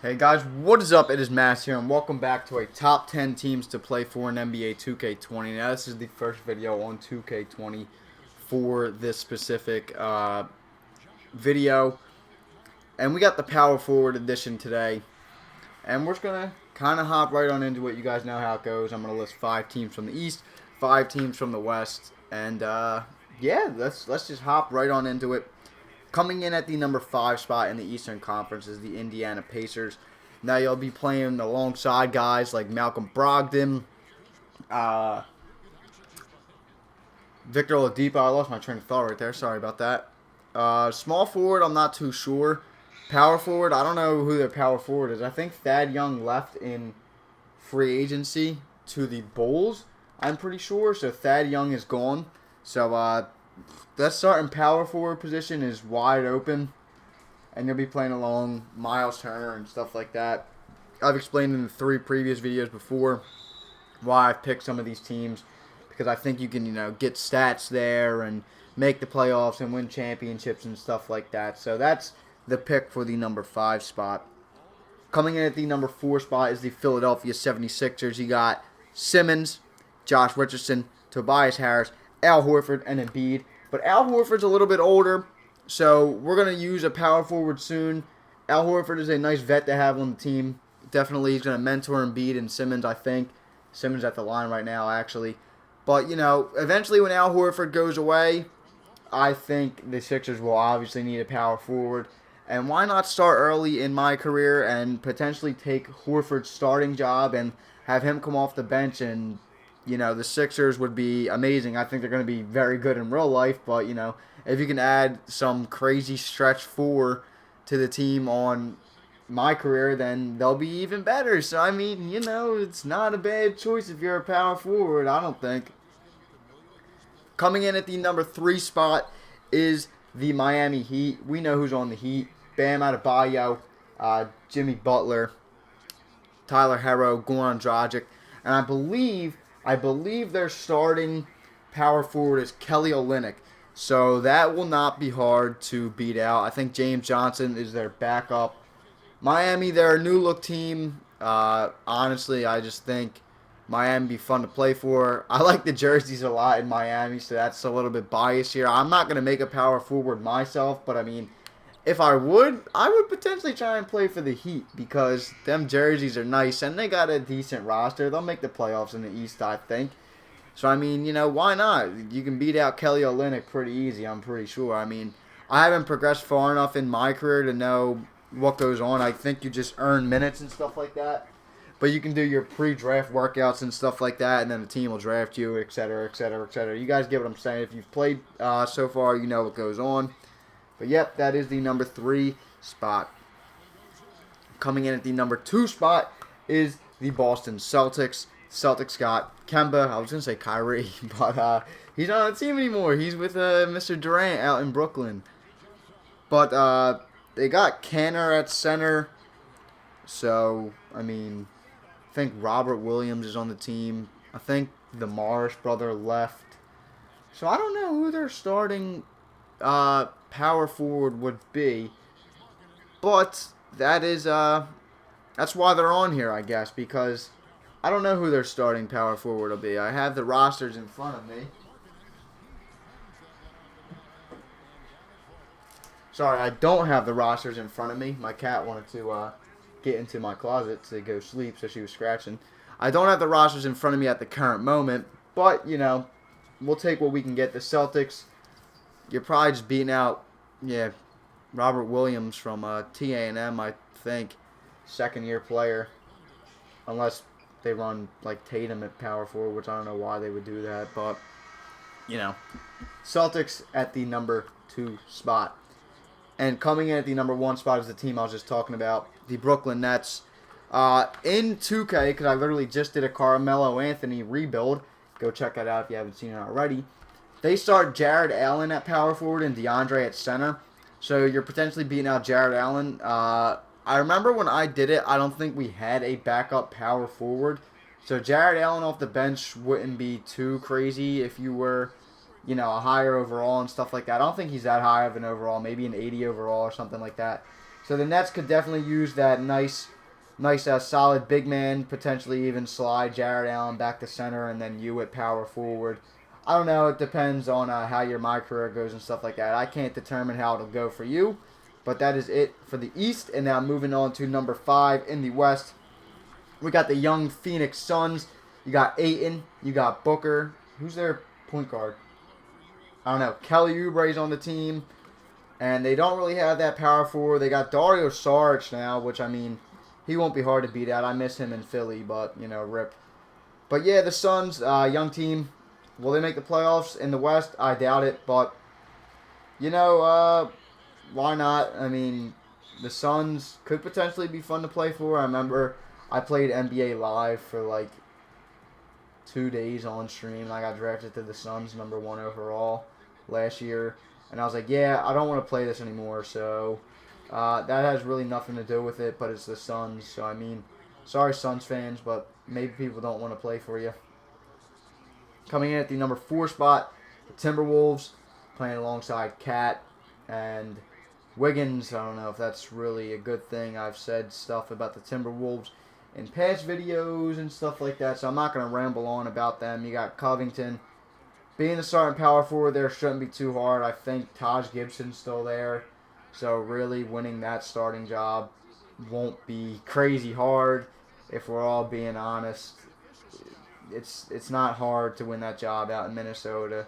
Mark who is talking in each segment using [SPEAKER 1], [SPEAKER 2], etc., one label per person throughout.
[SPEAKER 1] Hey guys, what is up? It is Mass here, and welcome back to a top 10 teams to play for in NBA 2K20. Now, this is the first video on 2K20 for this specific video, and we got the Power Forward edition today, and we're just gonna kind of hop right on into it. You guys know how it goes. I'm gonna list 5 teams from the East, 5 teams from the West, and yeah, let's just hop right on into it. Coming in at the number 5 spot in the Eastern Conference is the Indiana Pacers. Now you'll be playing alongside guys like Malcolm Brogdon, Victor Oladipo. I lost my train of thought right there. Sorry about that. Small forward, I'm not too sure. Power forward, I don't know who their power forward is. I think Thad Young left in free agency to the Bulls, I'm pretty sure. So Thad Young is gone. So that starting power forward position is wide open, and you'll be playing along Miles Turner and stuff like that. I've explained in the 3 previous videos before why I've picked some of these teams, because I think you can, get stats there and make the playoffs and win championships and stuff like that. So that's the pick for the number 5 spot. Coming in at the number 4 spot is the Philadelphia 76ers. You got Simmons, Josh Richardson, Tobias Harris, Al Horford, and Embiid. But Al Horford's a little bit older, so we're going to use a power forward soon. Al Horford is a nice vet to have on the team. Definitely he's going to mentor Embiid and Simmons, I think. Simmons at the line right now, actually. But, eventually when Al Horford goes away, I think the Sixers will obviously need a power forward. And why not start early in my career and potentially take Horford's starting job and have him come off the bench, and the Sixers would be amazing. I think they're going to be very good in real life, but, if you can add some crazy stretch 4 to the team on my career, then they'll be even better. So, I mean, it's not a bad choice if you're a power forward, I don't think. Coming in at the number 3 spot is the Miami Heat. We know who's on the Heat. Bam Adebayo, Jimmy Butler, Tyler Herro, Goran Dragic, and I believe their starting power forward is Kelly Olynyk. So that will not be hard to beat out. I think James Johnson is their backup. Miami, they're a new look team. Honestly, I just think Miami be fun to play for. I like the jerseys a lot in Miami, so that's a little bit biased here. I'm not going to make a power forward myself, but I mean, if I would potentially try and play for the Heat, because them jerseys are nice and they got a decent roster. They'll make the playoffs in the East, I think. So, I mean, why not? You can beat out Kelly Olynyk pretty easy, I'm pretty sure. I mean, I haven't progressed far enough in my career to know what goes on. I think you just earn minutes and stuff like that. But you can do your pre-draft workouts and stuff like that, and then the team will draft you, etc., etc., etc. You guys get what I'm saying. If you've played so far, you know what goes on. But yep, that is the number 3 spot. Coming in at the number 2 spot is the Boston Celtics. Celtics got Kemba. I was going to say Kyrie, but he's not on the team anymore. He's with Mr. Durant out in Brooklyn. But they got Kanter at center. So, I mean, I think Robert Williams is on the team. I think the Morris brother left. So I don't know who they're starting power forward would be, but that is that's why they're on here, I guess, because I don't know who their starting power forward will be. I have the rosters in front of me. Sorry, I don't have the rosters in front of me. My cat wanted to get into my closet to go sleep, so she was scratching. I don't have the rosters in front of me at the current moment, but we'll take what we can get. The Celtics, you're probably just beating out, Robert Williams from TA&M, I think, second-year player, unless they run like Tatum at power forward, which I don't know why they would do that, but Celtics at the number 2 spot. And coming in at the number 1 spot is the team I was just talking about, the Brooklyn Nets. In 2K, because I literally just did a Carmelo Anthony rebuild. Go check that out if you haven't seen it already. They start Jared Allen at power forward and DeAndre at center. So you're potentially beating out Jared Allen. I remember when I did it, I don't think we had a backup power forward. So Jared Allen off the bench wouldn't be too crazy if you were, a higher overall and stuff like that. I don't think he's that high of an overall, maybe an 80 overall or something like that. So the Nets could definitely use that nice, solid big man, potentially even slide Jared Allen back to center, and then you at power forward. I don't know. It depends on how your my career goes and stuff like that. I can't determine how it'll go for you, but that is it for the East. And now moving on to number 5 in the West, we got the young Phoenix Suns. You got Ayton. You got Booker. Who's their point guard? I don't know. Kelly Oubre's on the team. And they don't really have that power forward. They got Dario Saric now, which, I mean, he won't be hard to beat out. I miss him in Philly, but, you know, rip. But, yeah, the Suns, young team. Will they make the playoffs in the West? I doubt it, but, you know, why not? I mean, the Suns could potentially be fun to play for. I remember I played NBA Live for, like, 2 days on stream. I got drafted to the Suns, number 1 overall last year. And I was like, yeah, I don't want to play this anymore. So that has really nothing to do with it, but it's the Suns. So, I mean, sorry, Suns fans, but maybe people don't want to play for you. Coming in at the number 4 spot, the Timberwolves, playing alongside Cat and Wiggins. I don't know if that's really a good thing. I've said stuff about the Timberwolves in past videos and stuff like that, so I'm not going to ramble on about them. You got Covington. Being the starting power forward there shouldn't be too hard. I think Taj Gibson's still there. So really winning that starting job won't be crazy hard if we're all being honest. It's not hard to win that job out in Minnesota.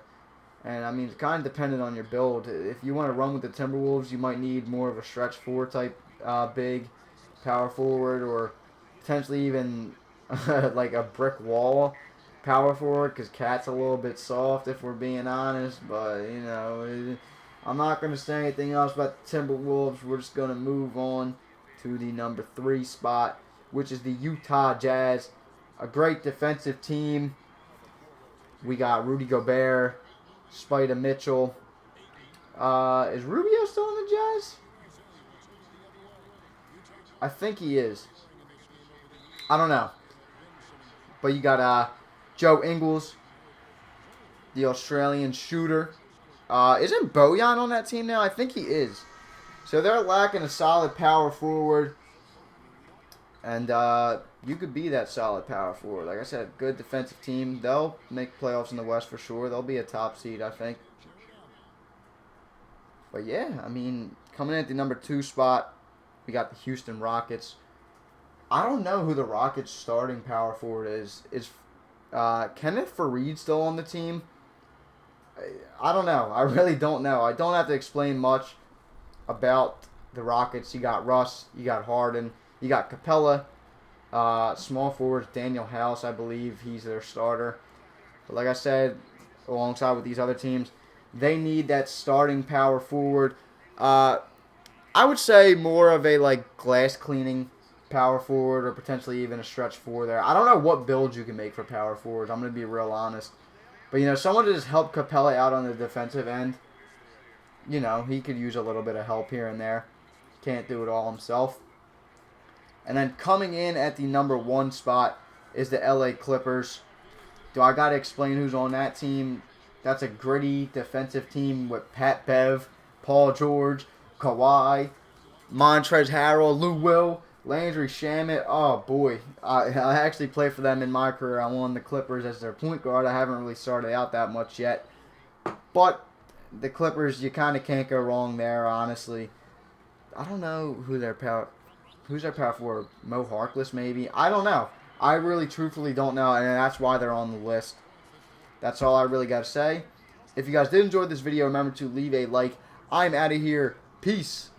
[SPEAKER 1] And, I mean, it's kind of dependent on your build. If you want to run with the Timberwolves, you might need more of a stretch 4 type big power forward, or potentially even like a brick wall power forward, because Cat's a little bit soft if we're being honest. But, you know, I'm not going to say anything else about the Timberwolves. We're just going to move on to the number 3 spot, which is the Utah Jazz. A great defensive team. We got Rudy Gobert, Spida Mitchell. Is Rubio still in the Jazz? I think he is. I don't know. But you got Joe Ingles, the Australian shooter. Isn't Bojan on that team now? I think he is. So they're lacking a solid power forward. And you could be that solid power forward. Like I said, good defensive team. They'll make playoffs in the West for sure. They'll be a top seed, I think. But yeah, I mean, coming in at the number 2 spot, we got the Houston Rockets. I don't know who the Rockets' starting power forward is. Is Kenneth Faried still on the team? I don't know. I really don't know. I don't have to explain much about the Rockets. You got Russ. You got Harden. You got Capella. Small forwards, Daniel House, I believe. He's their starter. But like I said, alongside with these other teams, they need that starting power forward. I would say more of a like glass cleaning power forward, or potentially even a stretch 4 there. I don't know what build you can make for power forwards. I'm going to be real honest. But, you know, someone to just help Capella out on the defensive end. You know, he could use a little bit of help here and there. Can't do it all himself. And then coming in at the number 1 spot is the LA Clippers. Do I got to explain who's on that team? That's a gritty defensive team with Pat Bev, Paul George, Kawhi, Montrezl Harrell, Lou Will, Landry Shamet. Oh, boy. I actually played for them in my career. I'm on the Clippers as their point guard. I haven't really started out that much yet. But the Clippers, you kind of can't go wrong there, honestly. I don't know who's their power forward. Mo Harkless, maybe? I don't know. I really, truthfully don't know, and that's why they're on the list. That's all I really got to say. If you guys did enjoy this video, remember to leave a like. I'm out of here. Peace.